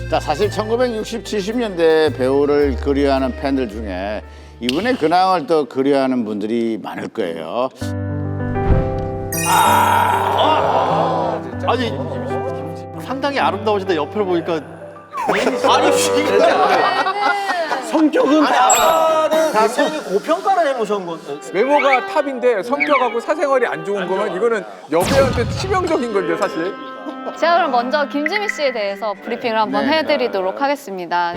자, 사실 1960, 70년대 배우를 그리워하는 팬들 중에 이분의 근황을 또 그리워하는 분들이 많을 거예요. 아니 상당히 아름다우신데 옆을 보니까 성격은 다 고평가를 해놓으신 거. 외모가 탑인데 성격하고 사생활이 안 좋은 거면 이거는 여배우한테 치명적인 건데 사실. 제가 그럼 먼저 김지미 씨에 대해서 브리핑을 한번 해드리도록 하겠습니다.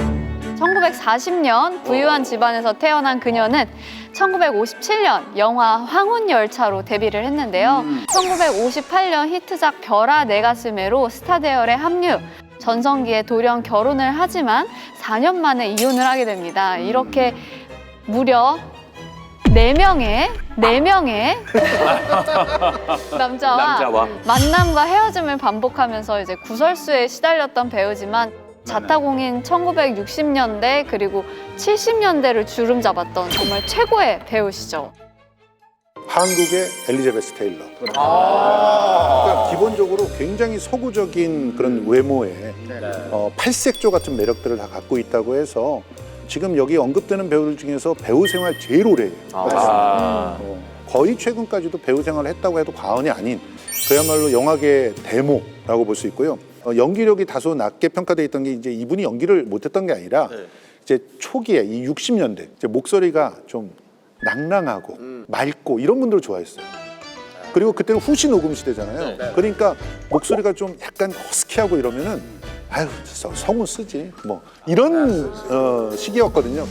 1940년 부유한 집안에서 태어난 그녀는 1957년 영화 황혼열차로 데뷔를 했는데요. 1958년 히트작 별아 내 가슴에로 스타 대열에 합류. 전성기에 돌연 결혼을 하지만 4년 만에 이혼을 하게 됩니다. 이렇게 무려 4명의 남자와 만남과 헤어짐을 반복하면서 이제 구설수에 시달렸던 배우지만 자타공인 1960년대 그리고 70년대를 주름잡았던 정말 최고의 배우시죠. 한국의 엘리자베스 테일러. 그러니까 기본적으로 굉장히 서구적인 그런 외모에 팔색조 같은 매력들을 다 갖고 있다고 해서 지금 여기 언급되는 배우들 중에서 배우 생활 제일 오래예요. 거의 최근까지도 배우 생활을 했다고 해도 과언이 아닌 그야말로 영화계 대모라고 볼 수 있고요. 연기력이 다소 낮게 평가돼 있던 게 이제 이분이 연기를 못했던 게 아니라 이제 초기에 이 60년대 이제 목소리가 좀 낭랑하고 맑고 이런 분들을 좋아했어요. 그리고 그때는 후시 녹음 시대잖아요. 그러니까 목소리가 좀 약간 허스키하고 이러면은 아유 성우 쓰지 뭐 이런 시기였거든요.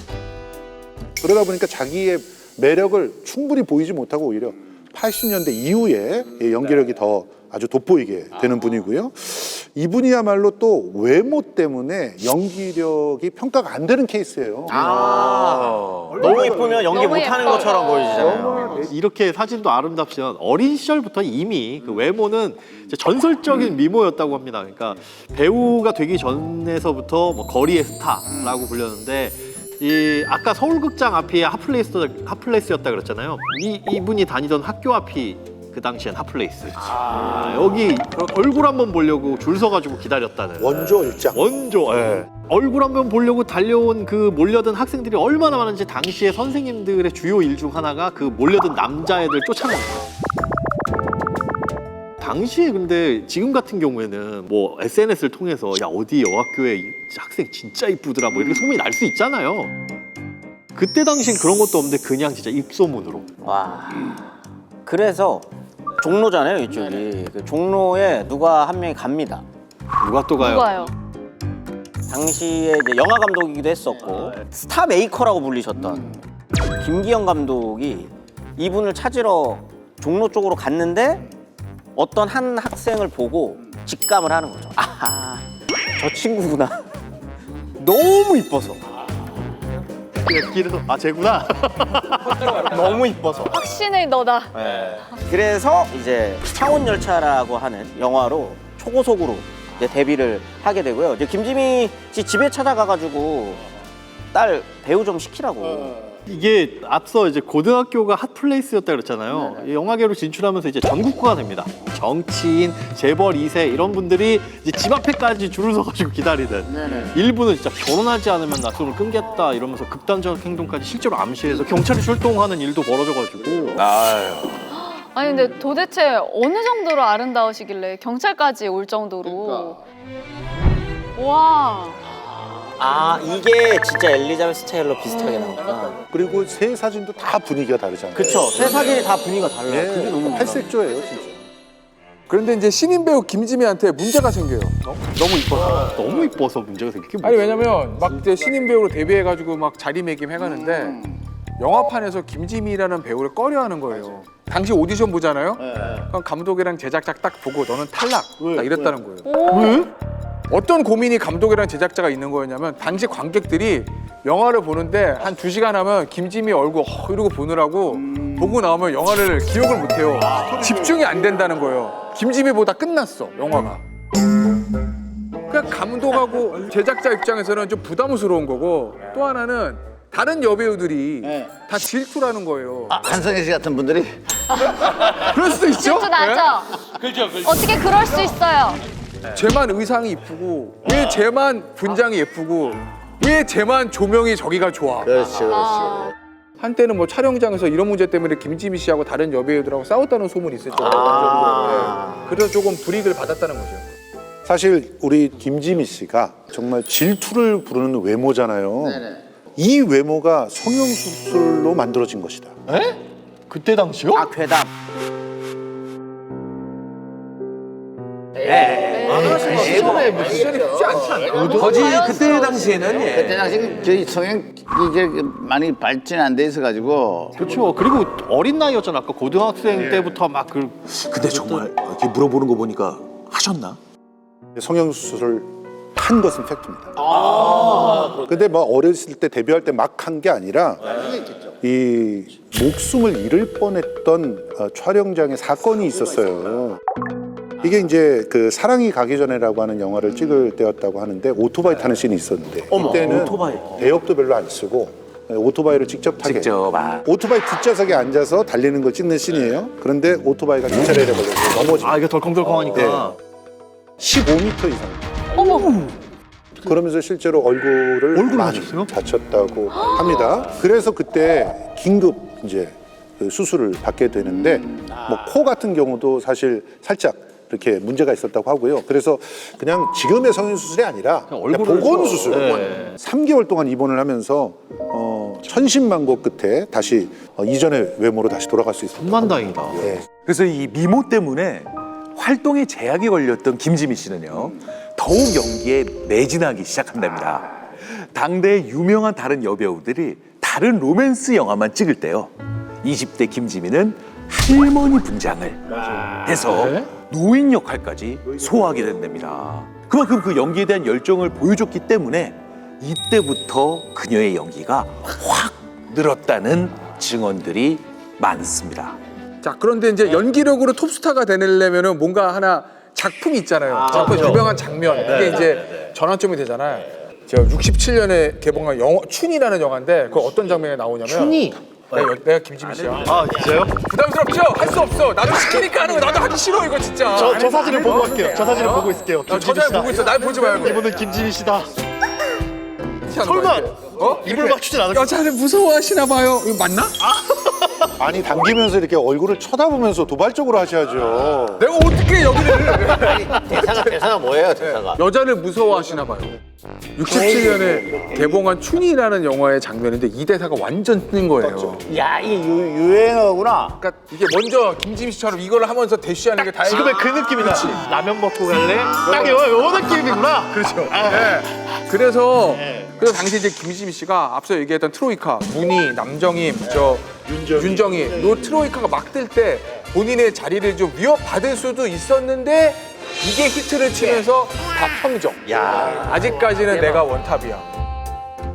그러다 보니까 자기의 매력을 충분히 보이지 못하고 오히려 80년대 이후에 연기력이 더 아주 돋보이게 되는 분이고요. 이분이야말로 또 외모 때문에 연기력이 평가가 안 되는 케이스예요. 너무 이쁘면 연기 못하는 것처럼 보이시잖아요. 이렇게 사진도 아름답지만 어린 시절부터 이미 그 외모는 이제 전설적인 미모였다고 합니다. 그러니까 배우가 되기 전에서부터 뭐 거리의 스타라고 불렸는데 이 아까 서울극장 앞이 핫플레이스였다 그랬잖아요. 이분이 다니던 학교 앞이 그 당시엔 핫플레이스. 여기 얼굴 한번 보려고 줄 서가지고 기다렸다는. 원조 일장. 원조. 예. 얼굴 한번 보려고 달려온 그 몰려든 학생들이 얼마나 많은지 당시에 선생님들의 주요 일 중 하나가 그 몰려든 남자애들 쫓아내는 거예요. 당시에 근데 지금 같은 경우에는 뭐 SNS를 통해서 야 어디 여학교에 이 학생 진짜 이쁘더라 뭐 이렇게 소문이 날 수 있잖아요. 그때 당시엔 그런 것도 없는데 그냥 진짜 입소문으로. 와. 그래서 종로잖아요, 이쪽이. 그 종로에 누가 한 명이 갑니다. 누가 또 가요? 누가요? 당시에 이제 영화 감독이기도 했었고 스타 메이커라고 불리셨던 김기영 감독이 이분을 찾으러 종로 쪽으로 갔는데 어떤 한 학생을 보고 직감을 하는 거죠. 아하, 저 친구구나. 너무 이뻐서. 길에서 아 쟤구나. 너무 이뻐서. 확신의 너다. 그래서 이제 황혼열차라고 하는 영화로 초고속으로 이제 데뷔를 하게 되고요. 이제 김지미 씨 집에 찾아가가지고 딸 배우 좀 시키라고. 이게 앞서 이제 고등학교가 핫플레이스였다 그랬잖아요. 이 영화계로 진출하면서 이제 전국구가 됩니다. 정치인, 재벌 2세 이런 분들이 이제 집 앞에까지 줄을 서가지고 기다리는. 일부는 진짜 결혼하지 않으면 낯선을 끊겠다 이러면서 극단적 행동까지 실제로 암시해서 경찰이 출동하는 일도 벌어져가지고. 아니 근데 도대체 어느 정도로 아름다우시길래 경찰까지 올 정도로. 와. 아, 이게 진짜 엘리자베스 테일러 비슷하게 나오구나. 그리고 새 사진도 다 분위기가 다르잖아요. 그쵸. 새 사진이 다 분위기가 달라요. 예, 그게 너무 팔색조예요, 진짜. 그런데 이제 신인 배우 김지미한테 문제가 생겨요. 너무 이뻐서. 너무 이뻐서 문제가 생기게 아니 왜냐면 막 이제 신인 배우로 데뷔해가지고 막 자리매김 해가는데 영화판에서 김지미라는 배우를 꺼려하는 거예요. 당시 오디션 보잖아요. 그럼 감독이랑 제작자 딱 보고 너는 탈락. 딱 이랬다는 거예요. 왜? 어떤 고민이 감독이랑 제작자가 있는 거였냐면 당시 관객들이 영화를 보는데 한 2시간 하면 김지미 얼굴 이러고 보느라고 보고 나오면 영화를 기억을 못해요. 집중이 안 된다는 거예요. 김지미보다 끝났어 영화가. 그러니까 감독하고 제작자 입장에서는 좀 부담스러운 거고 또 하나는 다른 여배우들이 다 질투라는 거예요. 한성애 씨 같은 분들이 그럴 수도 있죠. 질투 나죠? 어떻게 그럴 수 있어요? 쟤만 의상이 이쁘고 왜 쟤만 분장이 예쁘고 왜 쟤만 조명이 저기가 좋아. 그렇지, 그렇지. 한때는 뭐 촬영장에서 이런 문제 때문에 김지미 씨하고 다른 여배우들하고 싸웠다는 소문이 있을 정도로 그래서 조금 불이익을 받았다는 거죠. 사실 우리 김지미 씨가 정말 질투를 부르는 외모잖아요. 이 외모가 성형수술로 만들어진 것이다. 에? 그때 당시요? 아, 괴담. 시절에 시절이 쉽지 않지 않나? 거지 그때 당시에는 그때 당시 저희 성형 이제 많이 발전 안 돼 있어가지고 그렇죠. 그리고 어린 나이였잖아. 아까 고등학생 때부터 막 그. 근데 정말 이렇게 물어보는 거 보니까 하셨나? 성형수술을 한 것은 팩트입니다. 근데 뭐 어렸을 때 데뷔할 때 막 한 게 아니라 이 목숨을 잃을 뻔했던 촬영장에 사건이 있었어요. 이게 이제 그 사랑이 가기 전에라고 하는 영화를 찍을 때였다고 하는데 오토바이 타는 씬이 있었는데 이때는 오토바이. 대역도 별로 안 쓰고 오토바이를 직접 타게 직접 오토바이 뒷좌석에 앉아서 달리는 걸 찍는 씬이에요. 그런데 오토바이가 주차레일에 걸려서 넘어지고 아, 이게 덜컹덜컹하니까. 15m 이상. 어머. 그러면서 실제로 얼굴을 많이 다쳤어요? 다쳤다고 합니다. 그래서 그때 긴급 이제 그 수술을 받게 되는데 뭐 코 같은 경우도 사실 살짝 이렇게 문제가 있었다고 하고요. 그래서 그냥 지금의 성형수술이 아니라 그냥 얼굴을 보건수술. 네. 3개월 동안 입원을 하면서 천신만고 끝에 다시 이전의 외모로 다시 돌아갈 수 있었다. 천만다행이다. 네. 그래서 이 미모 때문에 활동에 제약이 걸렸던 김지미 씨는요 더욱 연기에 매진하기 시작한답니다. 당대 유명한 다른 여배우들이 다른 로맨스 영화만 찍을 때요 20대 김지미는 할머니 분장을 해서 노인 역할까지 소화하게 된답니다. 그만큼 그 연기에 대한 열정을 보여줬기 때문에 이때부터 그녀의 연기가 확 늘었다는 증언들이 많습니다. 자, 그런데 이제 연기력으로 톱스타가 되려면은 뭔가 하나 작품이 있잖아요. 작품 유명한 장면. 그게 이제 전환점이 되잖아요. 제가 67년에 개봉한 영화 춘이라는 영화인데 그 어떤 장면에 나오냐면 춘이? 내가 김지미 씨야. 아, 진짜요? 부담스럽죠? 할 수 없어. 나도 시키니까 하는 거 나도 하기 싫어 이거 진짜. 저 사진을 보고 할게요. 저 사진을 보고 있을게요. 저 잘 보고 있어. 날 보지 말고. 이분은 김지미 씨다. 설마 입을 맞추진 않을 여자를 무서워하시나 봐요. 이거 맞나? 아니 당기면서 이렇게 얼굴을 쳐다보면서 도발적으로 하셔야죠. 내가 어떻게 여기를 대사가 뭐예요, 대사가? 여자를 무서워하시나 봐요. 67년에 개봉한 춘이라는 영화의 장면인데 이 대사가 완전 뜬 거예요. 야, 이게 유행어구나. 그러니까 이게 먼저 김지미 씨처럼 이걸 하면서 대쉬하는 게 다행이야. 지금의 그 느낌이다. 라면 먹고 갈래? 딱 요 느낌이구나. 그렇죠. 네. 그래서 당시 이제 김지미 씨가 앞서 얘기했던 트로이카, 문희, 남정임, 윤정희, 요 트로이카가 막 뜰 때 본인의 자리를 좀 위협받을 수도 있었는데 이게 히트를 치면서 다 평정. 아직까지는 내가 원탑이야.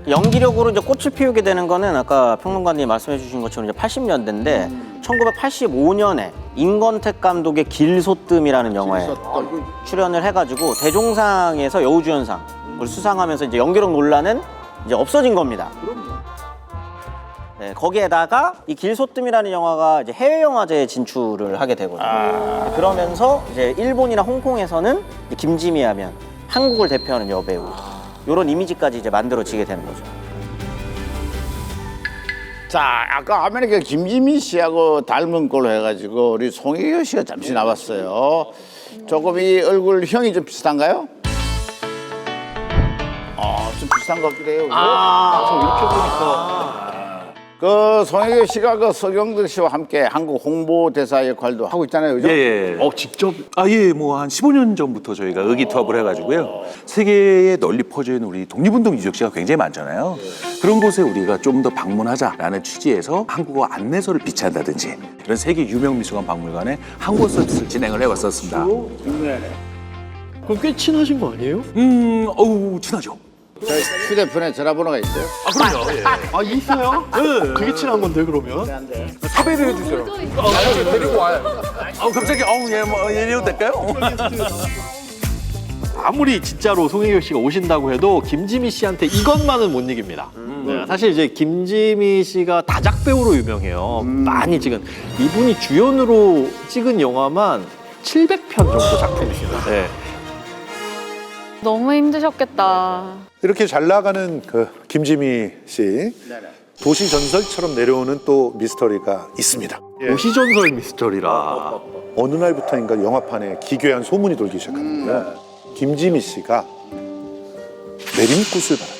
연기력으로 이제 꽃을 피우게 되는 거는 아까 평론가님이 말씀해 주신 것처럼 이제 80년대인데 1985년에 임권택 감독의 길소뜸이라는 영화에 출연을 해가지고 대종상에서 여우주연상을 수상하면서 이제 연기력 논란은 이제 없어진 겁니다. 네, 거기에다가 이 길소뜸이라는 영화가 이제 해외 영화제에 진출을 하게 되거든요. 그러면서 이제 일본이나 홍콩에서는 이제 김지미 하면 한국을 대표하는 여배우 이런 이미지까지 이제 만들어지게 되는 거죠. 자, 아까 아메리카 김지미 씨하고 닮은 걸로 해가지고 우리 송혜교 씨가 잠시 나왔어요. 조금 이 얼굴형이 좀 비슷한가요? 좀 비슷한 것 같기도 해요. 저 이렇게 보니까. 그 송혜교 씨가 그 서경덕 씨와 함께 한국 홍보대사 역할도 하고 있잖아요, 그죠? 예. 직접? 예, 뭐 한 15년 전부터 저희가 의기투합을 해가지고요. 세계에 널리 퍼져 있는 우리 독립운동 유적지가 굉장히 많잖아요. 그런 곳에 우리가 좀 더 방문하자라는 취지에서 한국어 안내서를 비치한다든지 이런 세계 유명 미술관 박물관에 한국어 서비스를 진행을 해왔었습니다. 그럼 꽤 친하신 거 아니에요? 친하죠. 저 휴대폰에 전화번호가 있어요? 그럼요. 있어요? 네. 되게 친한 건데, 그러면? 섭외를 해주세요. 데리고 와요. 갑자기 이래도 될까요? 아무리 진짜로 송혜교 씨가 오신다고 해도 김지미 씨한테 이것만은 못 이깁니다. 네, 사실 이제 김지미 씨가 다작 배우로 유명해요. 많이 찍은. 이분이 주연으로 찍은 영화만 700편 정도 작품이 있습니다. 네. 너무 힘드셨겠다. 이렇게 잘 나가는 그 김지미 씨 도시 전설처럼 내려오는 또 미스터리가 있습니다. 도시전설 미스터리라. 어느 날부터인가 영화판에 기괴한 소문이 돌기 시작합니다. 김지미 씨가 내림굿을 받았다.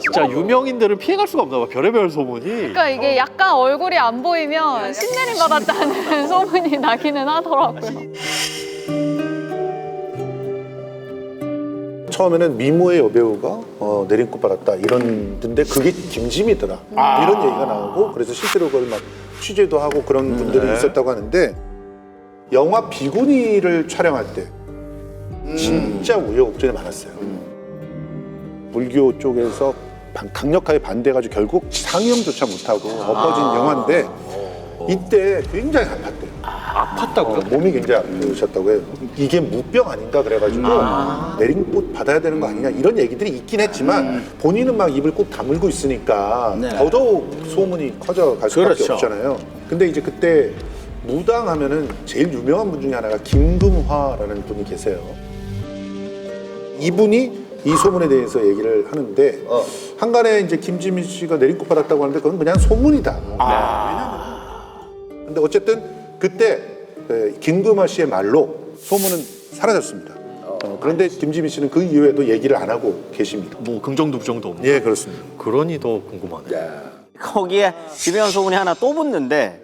진짜 유명인들은 피해갈 수가 없나 봐. 별의별 소문이. 그러니까 이게 약간 얼굴이 안 보이면 신내림 받았다는 소문이 나기는 하더라고요. 처음에는 미모의 여배우가 내림굿 받았다 이런데 그게 김지미더라 이런 얘기가 나오고 그래서 실제로 그걸 막 취재도 하고 그런 분들이 있었다고 하는데 영화 비구니를 촬영할 때 진짜 우여곡절이 많았어요. 불교 쪽에서 강력하게 반대해가지고 결국 상영조차 못하고 엎어진 영화인데 이때 굉장히 아팠대요. 아팠다고요? 몸이 굉장히 아프셨다고 해요. 이게 무병 아닌가 그래가지고 내림굿 받아야 되는 거 아니냐 이런 얘기들이 있긴 했지만 본인은 막 입을 꼭 다물고 있으니까 더더욱 소문이 커져갈 수밖에 없잖아요. 근데 이제 그때 무당 하면은 제일 유명한 분 중에 하나가 김금화라는 분이 계세요. 이분이 이 소문에 대해서 얘기를 하는데 한간에 이제 김지미 씨가 내림굿 받았다고 하는데 그건 그냥 소문이다. 근데 어쨌든 그때 김금화 씨의 말로 소문은 사라졌습니다. 그런데 김지미 씨는 그 이후에도 얘기를 안 하고 계십니다. 뭐 긍정도 부정도 없는. 예, 그렇습니다. 그러니 더 궁금하네. 거기에 주변 소문이 하나 또 붙는데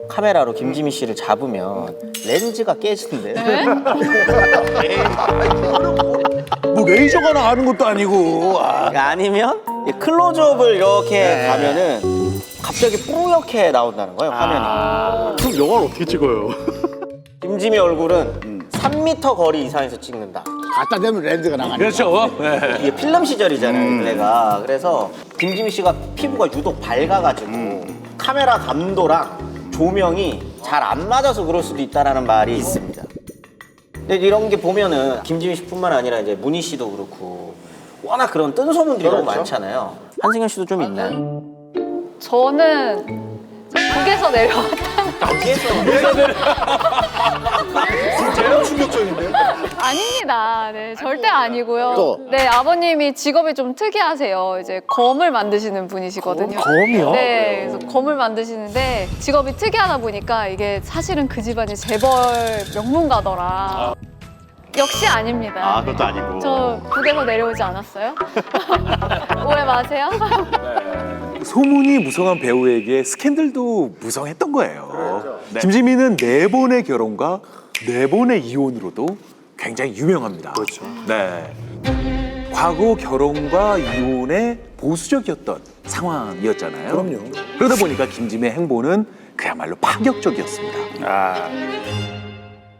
카메라로 김지미 씨를 잡으면 렌즈가 깨지는데. 뭐 레이저가 나가는 것도 아니고. 아니면 이 클로즈업을 이렇게 가면은 갑자기 뿌옇게 나온다는 거예요, 화면이. 그럼 영화를 어떻게 찍어요? 김지미 얼굴은 3m 거리 이상에서 찍는다. 갖다 대면 렌즈가 나가니까. 그렇죠. 이게 필름 시절이잖아요, 그때가. 그래서 김지미 씨가 피부가 유독 밝아가지고 카메라 감도랑 조명이 잘 안 맞아서 그럴 수도 있다라는 말이 있습니다. 근데 이런 게 보면은 김지미 씨뿐만 아니라 이제 문희 씨도 그렇고 워낙 그런 뜬 소문들이 너무 많잖아요. 한승연 씨도 좀 있나요? 저는 북에서 내려왔다. 진짜요? 충격적인데요? 아닙니다. 네, 절대 아니고요. 또? 네, 아버님이 직업이 좀 특이하세요. 이제 검을 만드시는 분이시거든요. 검이요? 네, 그래서 검을 만드시는데 직업이 특이하다 보니까 이게 사실은 그 집안이 재벌 명문가더라. 역시 아닙니다. 아, 그것도 아니고. 저 북에서 내려오지 않았어요? 오해 마세요. 소문이 무성한 배우에게 스캔들도 무성했던 거예요. 김지미는 4번의 결혼과 4번의 이혼으로도 굉장히 유명합니다. 그렇죠. 네. 과거 결혼과 이혼에 보수적이었던 상황이었잖아요. 그럼요. 그러다 보니까 김지미의 행보는 그야말로 파격적이었습니다.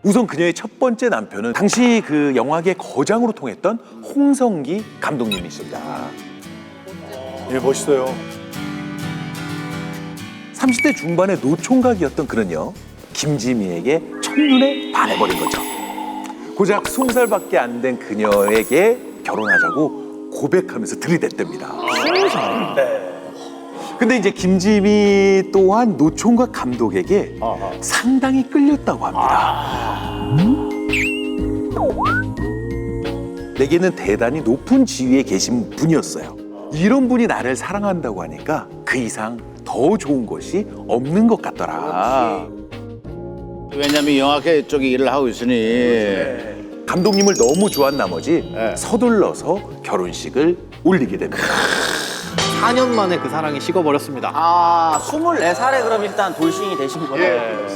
우선 그녀의 첫 번째 남편은 당시 그 영화계 거장으로 통했던 홍성기 감독님이십니다. 예, 멋있어요. 30대 중반의 노총각이었던 그는요, 김지미에게 첫눈에 반해버린 거죠. 고작 20살밖에 안 된 그녀에게 결혼하자고 고백하면서 들이댔답니다. 20살? 네. 근데 이제 김지미 또한 노총각 감독에게 상당히 끌렸다고 합니다. 내게는 대단히 높은 지위에 계신 분이었어요. 이런 분이 나를 사랑한다고 하니까 그 이상 더 좋은 것이 없는 것 같더라. 왜냐면 영화계 쪽에 일을 하고 있으니 감독님을 너무 좋아한 나머지 서둘러서 결혼식을 올리게 됩니다. 4년 만에 그 사랑이 식어버렸습니다. 아, 24살에 그럼 일단 돌싱이 되신 거예요?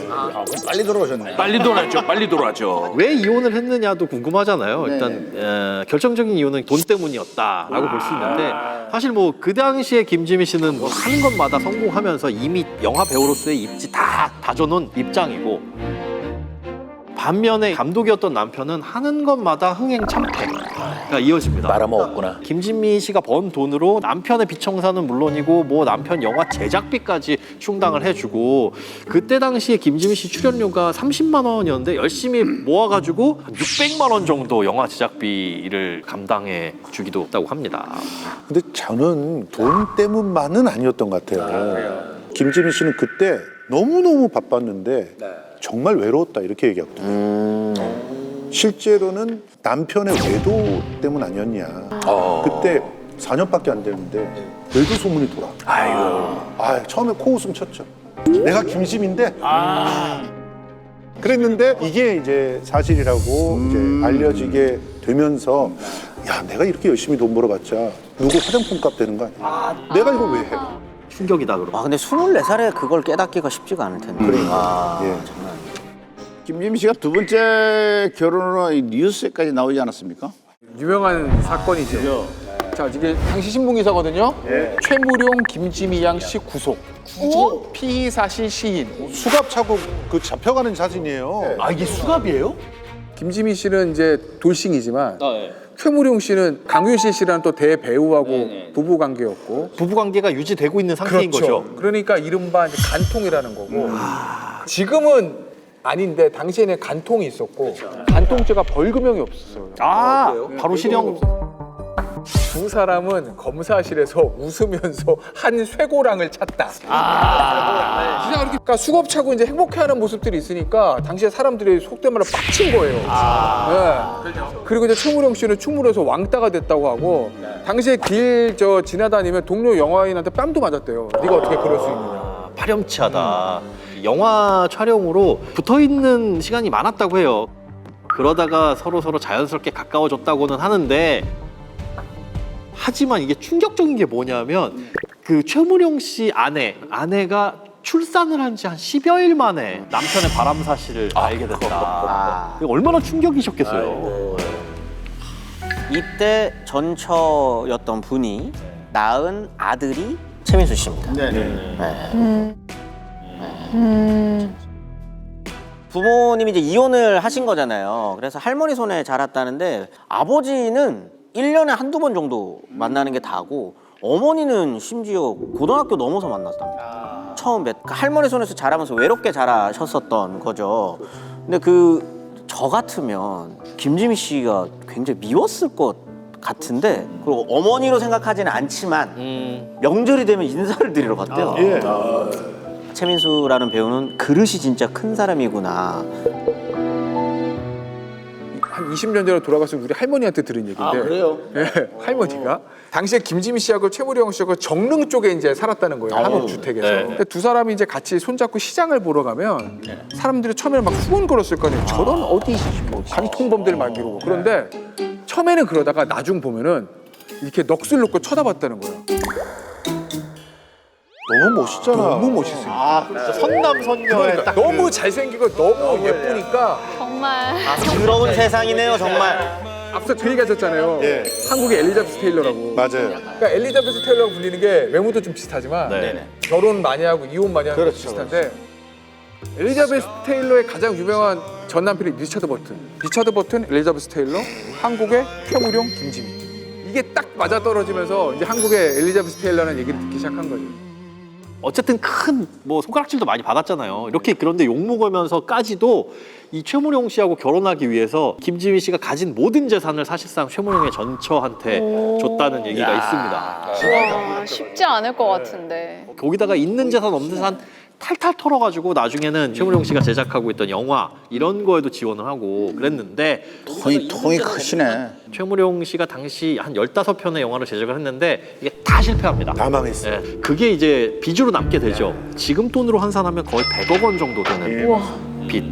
빨리 들어오셨네. 빨리 돌아죠, 빨리 돌아죠. 왜 이혼을 했느냐도 궁금하잖아요. 일단 결정적인 이유는 돈 때문이었다라고 볼 수 있는데 사실 뭐 그 당시에 김지미 씨는 뭐 하는 것마다 성공하면서 이미 영화 배우로서의 입지 다 다져놓은 입장이고 반면에 감독이었던 남편은 하는 것마다 흥행참패가 이어집니다. 말아먹었구나. 김지미 씨가 번 돈으로 남편의 비청사는 물론이고 뭐 남편 영화 제작비까지 충당을 해주고 그때 당시에 김지미 씨 출연료가 30만 원이었는데 열심히 모아가지고 600만 원 정도 영화 제작비를 감당해 주기도 했다고 합니다. 근데 저는 돈 때문만은 아니었던 것 같아요. 김지미 씨는 그때 너무너무 바빴는데 정말 외로웠다 이렇게 얘기하거든요. 실제로는 남편의 외도 때문 아니었냐. 그때 4년밖에 안 됐는데 외도 소문이 돌아. 처음에 코웃음 쳤죠. 내가 김심인데. 그랬는데 이게 이제 사실이라고 이제 알려지게 되면서 야, 내가 이렇게 열심히 돈 벌어봤자 누구 화장품 값 되는 거 아니야? 내가 이걸 왜 해? 충격이다 그럼. 근데 24살에 그걸 깨닫기가 쉽지가 않을 텐데. 그러니까. 예. 김지미 씨가 두 번째 결혼으로 이 뉴스에까지 나오지 않았습니까? 유명한 사건이죠. 자, 이게 당시 신문기사거든요. 최무룡, 김지미 양 씨 구속. 피의 사실 시인. 수갑 차고 그 잡혀가는 사진이에요. 이게 수갑이에요? 김지미 씨는 이제 돌싱이지만 최무룡 씨는 강윤실 씨라는 또 대배우하고 부부 관계였고. 부부 관계가 유지되고 있는 상태인 거죠. 그러니까 이른바 이제 간통이라는 거고. 지금은 아닌데 당시에는 간통이 있었고 간통죄가 벌금형이 없었어요. 바로 실형. 두 사람은 검사실에서 웃으면서 한 쇠고랑을 찾다. 진짜 그러니까 수갑 차고 이제 행복해하는 모습들이 있으니까 당시에 사람들이 속된 말로 빡친 거예요. 네. 그리고 이제 최무룡 씨는 충무로에서 왕따가 됐다고 하고 당시에 길 지나다니면 동료 영화인한테 뺨도 맞았대요. 네가 어떻게 그럴 수 있느냐. 파렴치하다. 영화 촬영으로 붙어 있는 시간이 많았다고 해요. 그러다가 서로 자연스럽게 가까워졌다고는 하는데, 하지만 이게 충격적인 게 뭐냐면 그 최무룡 씨 아내가 출산을 한 지 한 10여일 만에 남편의 바람 사실을 알게 됐다. 이거 얼마나 충격이셨겠어요. 이때 전처였던 분이 낳은 아들이 최민수 씨입니다. 부모님이 이제 이혼을 하신 거잖아요. 그래서 할머니 손에 자랐다는데 아버지는 1년에 한두 번 정도 만나는 게 다고 어머니는 심지어 고등학교 넘어서 만났답니다. 처음 할머니 손에서 자라면서 외롭게 자라셨었던 거죠. 근데 저 같으면 김지미 씨가 굉장히 미웠을 것 같은데, 그리고 어머니로 생각하지는 않지만 명절이 되면 인사를 드리러 갔대요. 최민수라는 배우는 그릇이 진짜 큰 사람이구나. 한 20년 전에 돌아가신 우리 할머니한테 들은 얘기인데. 그래요? 할머니가 당시에 김지미 씨하고 최무룡 씨하고 정릉 쪽에 이제 살았다는 거예요. 한옥 주택에서. 근데 두 사람이 이제 같이 손잡고 시장을 보러 가면 사람들이 처음에는 막 수군거렸을 거 아니에요. 저런 어디 간통범들을 만기고. 그런데 처음에는 그러다가 나중 보면은 이렇게 넋을 놓고 쳐다봤다는 거예요. 너무 멋있잖아. 너무 멋있어요. 선남 선녀의 딱 너무 잘생기고 너무 예쁘니까. 정말 더러운 세상이네요, 정말. 앞서 그 얘기 하셨잖아요. 한국의 엘리자베스 테일러라고. 맞아요. 그러니까 엘리자베스 테일러라고 불리는 게 외모도 좀 비슷하지만 결혼 많이 하고 이혼 많이 하는 거 비슷한데, 엘리자베스 테일러의 가장 유명한 전 남편이 리처드 버튼, 엘리자베스 테일러, 한국의 최무룡, 김지미. 이게 딱 맞아떨어지면서 이제 한국의 엘리자베스 테일러라는 얘기를 듣기 시작한 거죠. 어쨌든 큰 손가락질도 많이 받았잖아요. 이렇게 그런데 욕먹으면서까지도 이 최무룡 씨하고 결혼하기 위해서 김지미 씨가 가진 모든 재산을 사실상 최무룡의 전처한테 줬다는 얘기가 있습니다. 와, 쉽지 않을 것 같은데. 거기다가 있는 재산 없는 재산 탈탈 털어가지고 나중에는 최무룡 씨가 제작하고 있던 영화 이런 거에도 지원을 하고 그랬는데, 통이 크시네. 최무룡 씨가 당시 한 15편의 영화를 제작을 했는데 이게 다 실패합니다. 다 망했어. 그게 이제 빚으로 남게 되죠. 지금 돈으로 환산하면 거의 100억 원 정도 되는 빚.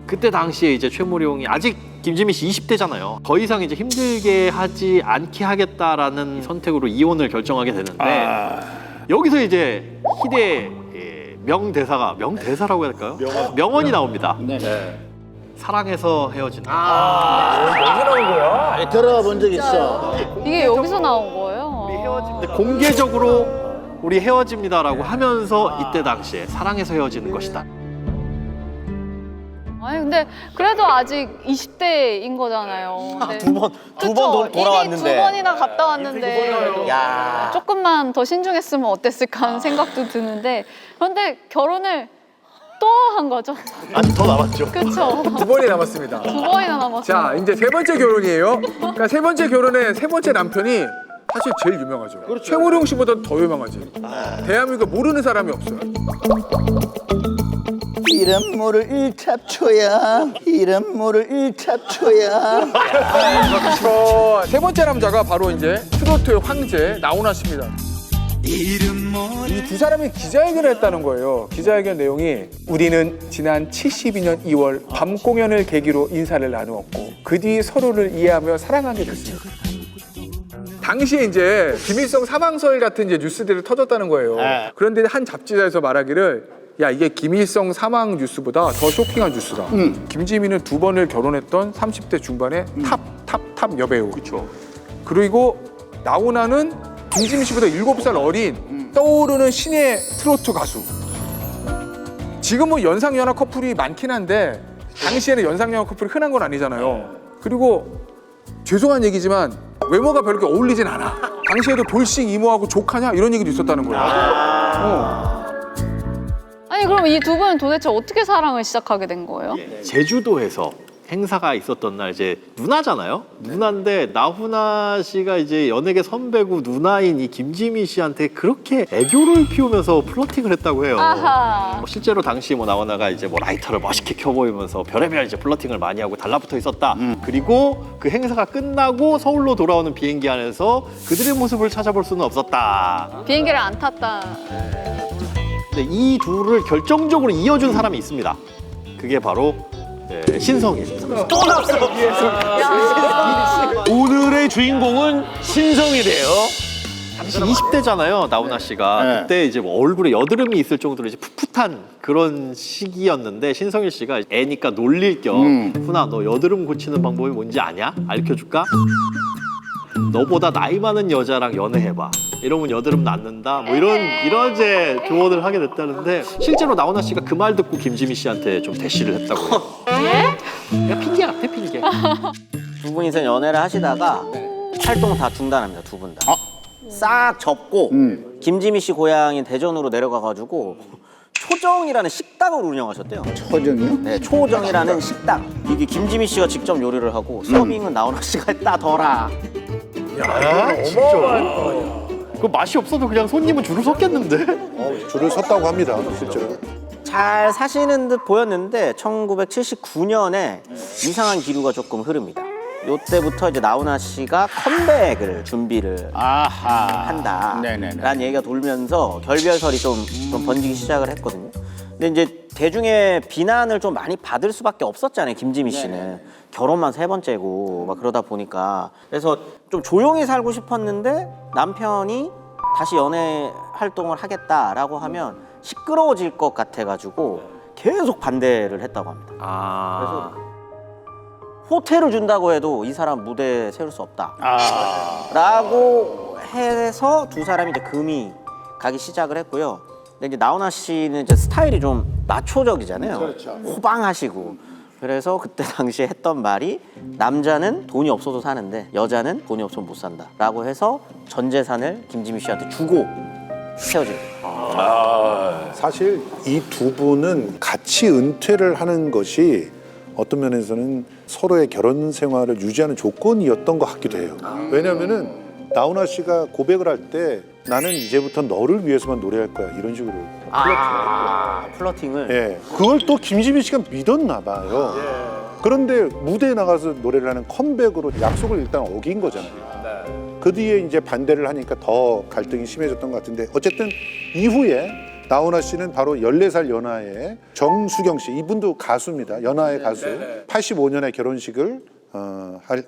그때 당시에 이제 최무룡이 아직 김지미 씨 20대잖아요. 더 이상 이제 힘들게 하지 않게 하겠다라는 선택으로 이혼을 결정하게 되는데, 여기서 이제 희대의 명대사라고 해야 될까요? 명언이 나옵니다. 사랑해서 헤어진. 여기 나온 거야? 들어가 본 적 있어. 이게 여기서 나온 거예요? 근데 공개적으로 우리 헤어집니다라고 하면서 이때 당시에 사랑해서 헤어지는 것이다. 아니 근데 그래도 아직 20대인 거잖아요. 근데 두 번 그쵸? 돌아왔는데. 이미 2번이나 갔다 왔는데 야. 조금만 더 신중했으면 어땠을까 하는 생각도 드는데, 그런데 결혼을 또 한 거죠. 아니 더 남았죠. 그렇죠. 2번이 남았습니다. 2번이나 남았어요. 자, 이제 세 번째 결혼이에요. 그러니까 세 번째 결혼의 세 번째 남편이 사실 제일 유명하죠. 최무룡 씨보다 더 유명하지. 대한민국에 모르는 사람이 없어요. 이름 모를 일잡초야. 이름 모를 일잡초야. 세 번째 남자가 바로 이제 트로트의 황제 나훈아 씨입니다. 이 두 사람이 기자회견을 했다는 거예요. 기자회견 내용이 우리는 지난 72년 2월 밤 공연을 계기로 인사를 나누었고 그 뒤 서로를 이해하며 사랑하게 됐습니다. 당시에 이제 김일성 사망설 같은 이제 뉴스들이 터졌다는 거예요. 그런데 한 잡지사에서 말하기를 야 이게 김일성 사망 뉴스보다 더 쇼킹한 뉴스다. 김지미는 2번을 결혼했던 30대 중반의 탑 여배우. 그렇죠. 그리고 나훈아는 김지미 씨보다 7살 어린 떠오르는 신의 트로트 가수. 지금은 연상연하 커플이 많긴 한데 당시에는 연상연하 커플이 흔한 건 아니잖아요. 그리고 죄송한 얘기지만 외모가 별로 어울리진 않아. 당시에도 돌싱 이모하고 조카냐 이런 얘기도 있었다는 거예요. 아니 그럼 이 두 분은 도대체 어떻게 사랑을 시작하게 된 거예요? 제주도에서 행사가 있었던 날 이제 누나잖아요. 누나인데 나훈아 씨가 이제 연예계 선배고 누나인 이 김지미 씨한테 그렇게 애교를 피우면서 플러팅을 했다고 해요. 아하. 뭐 실제로 당시 뭐 나훈아가 이제 뭐 라이터를 멋있게 켜 보이면서 별의별 이제 플러팅을 많이 하고 달라붙어 있었다. 그리고 그 행사가 끝나고 서울로 돌아오는 비행기 안에서 그들의 모습을 찾아볼 수는 없었다. 비행기를 안 탔다. 근데 이 둘을 결정적으로 이어준 사람이 있습니다. 그게 바로 신성일. 또 나왔어. 오늘의 주인공은 신성이래요. 당시 20대잖아요, 나훈아 씨가. 네. 그때 이제 뭐 얼굴에 여드름이 있을 정도로 이제 풋풋한 그런 시기였는데 신성일 씨가 애니까 놀릴 겸 훈아 너 여드름 고치는 방법이 뭔지 아냐? 알려줄까? 너보다 나이 많은 여자랑 연애해봐. 이러면 여드름 낫는다. 뭐 이런 이제 조언을 하게 됐다는데 실제로 나훈아 씨가 그 말 듣고 김지미 씨한테 좀 대시를 했다고 해요. 그냥 핑계 같아, 핑계. 두 분이서 연애를 하시다가 활동을 다 중단합니다. 두 분 다. 싹 접고 김지미 씨 고향인 대전으로 내려가가지고 초정이라는 식당을 운영하셨대요. 초정이요? 네, 초정이라는 식당. 이게 김지미 씨가 직접 요리를 하고 서빙은 나훈아 씨가 했다더라. 그 맛이 없어도 그냥 손님은 줄을 섰겠는데? 줄을 섰다고 합니다, 실제로. 잘 사시는 듯 보였는데 1979년에 이상한 기류가 조금 흐릅니다. 이때부터 이제 나훈아 씨가 컴백을 준비를 아하. 한다라는 네네네. 얘기가 돌면서 결별설이 좀 번지기 시작을 했거든요. 근데 이제 대중의 비난을 좀 많이 받을 수밖에 없었잖아요. 김지미 씨는 결혼만 3번째고 막 그러다 보니까 그래서 좀 조용히 살고 싶었는데 남편이 다시 연애 활동을 하겠다라고 하면 시끄러워질 것 같아가지고 계속 반대를 했다고 합니다. 아. 호텔을 준다고 해도 이 사람 무대에 세울 수 없다. 아. 라고 해서 두 사람이 이제 금이 가기 시작을 했고요. 근데 이제 나훈아 씨는 이제 스타일이 좀 마초적이잖아요. 그렇죠. 호방하시고. 그래서 그때 당시에 했던 말이 남자는 돈이 없어도 사는데 여자는 돈이 없으면 못 산다. 라고 해서 전 재산을 김지미 씨한테 주고 헤어집니다. 사실 이 두 분은 같이 은퇴를 하는 것이 어떤 면에서는 서로의 결혼 생활을 유지하는 조건이었던 것 같기도 해요. 왜냐하면은 나훈아 씨가 고백을 할 때 나는 이제부터 너를 위해서만 노래할 거야 이런 식으로 플러팅을. 예, 그걸 또 김지미 씨가 믿었나 봐요. 그런데 무대에 나가서 노래를 하는 컴백으로 약속을 일단 어긴 거잖아요. 그 뒤에 이제 반대를 하니까 더 갈등이 심해졌던 것 같은데 어쨌든 이후에 나훈아 씨는 바로 14살 연하의 정수경 씨, 이분도 가수입니다. 연하의 가수. 85년에 결혼식을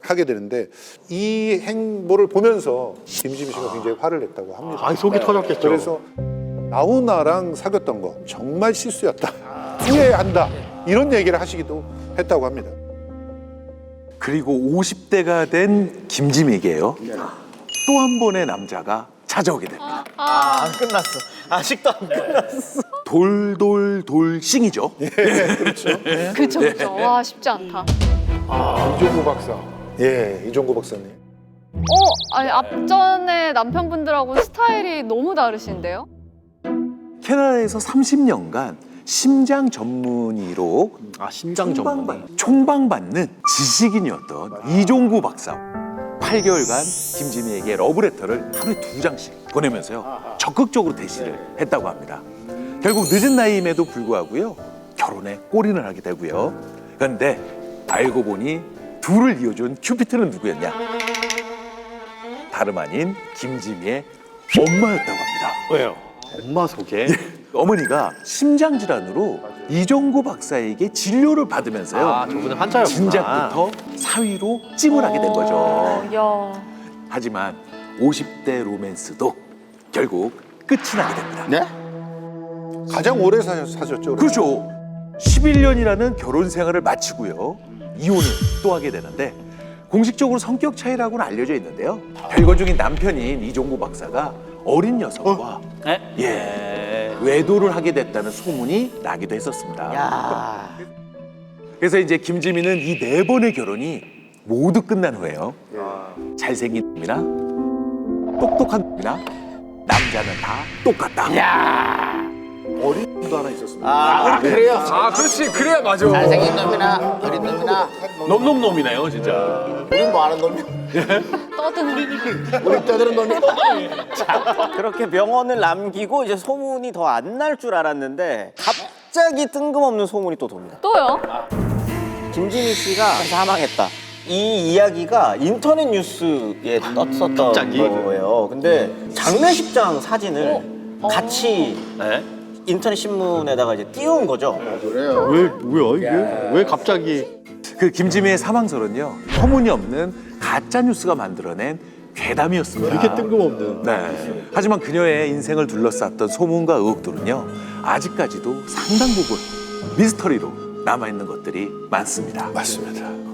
하게 되는데 이 행보를 보면서 김지미 씨가 굉장히 화를 냈다고 합니다. 아, 속이 터졌겠죠. 그래서 나훈아랑 사귀었던 거 정말 실수였다. 후회한다. 이런 얘기를 하시기도 했다고 합니다. 그리고 50대가 된 김지미에게요. 또 한 번의 남자가 찾아오게 됩니다. 안 끝났어. 아직도 안 끝났어. 돌싱이죠. 그쵸 그쵸. 와 쉽지 않다. 이종구 박사. 예, 이종구 박사님. 아니 앞전에 남편분들하고 스타일이 너무 다르신데요? 캐나다에서 30년간 심장 전문의로 아, 심장 전문. 총방받는 지식인이었던 이종구 박사. 8개월간 김지미에게 러브레터를 하루에 2장씩 보내면서요 적극적으로 대시를 했다고 합니다. 결국 늦은 나이임에도 불구하고요 결혼에 골인을 하게 되고요. 그런데 알고 보니 둘을 이어준 큐피트는 누구였냐? 다름 아닌 김지미의 엄마였다고 합니다. 왜요? 엄마 소개. 어머니가 심장 질환으로 이종구 박사에게 진료를 받으면서요. 아, 저분은 한자였구나. 진작부터 사위로 찜을 하게 된 거죠. 야. 하지만 50대 로맨스도 결국 끝이 나게 됩니다. 네? 가장 오래 사셨죠? 그렇죠. 11년이라는 결혼 생활을 마치고요. 이혼을 또 하게 되는데 공식적으로 성격 차이라고는 알려져 있는데요. 별거 중인 남편인 이종구 박사가 어린 녀석과 외도를 하게 됐다는 소문이 나기도 했었습니다. 야. 그래서 이제 김지미는 이 4번의 결혼이 모두 끝난 후에요. 잘생긴 놈이나 똑똑한 놈이나 남자는 다 똑같다. 어린 놈도 하나 있었습니다. 아, 그래요? 아, 그렇지. 그래야 맞아. 잘생긴 놈이나 어린 놈이나 놈놈놈이네요, 진짜. 우리 뭐 하는 놈이야? 떠드는. 우리 떠드는 놈이야? 그렇게 명언을 남기고 이제 소문이 더 안 날 줄 알았는데 갑자기 뜬금없는 소문이 또 돕니다. 또요? 김지미 씨가 사망했다. 이 이야기가 인터넷 뉴스에 떴었던 갑자기? 거예요. 근데 장례식장 사진을 같이 네? 인터넷 신문에다가 이제 띄운 거죠. 그래요? 왜 뭐야 이게? 왜 갑자기? 그 김지미의 사망설은요. 터무니없는 가짜 뉴스가 만들어낸 괴담이었습니다. 이렇게 뜬금없는. 네. 하지만 그녀의 인생을 둘러쌌던 소문과 의혹들은요. 아직까지도 상당 부분 미스터리로 남아있는 것들이 많습니다. 맞습니다.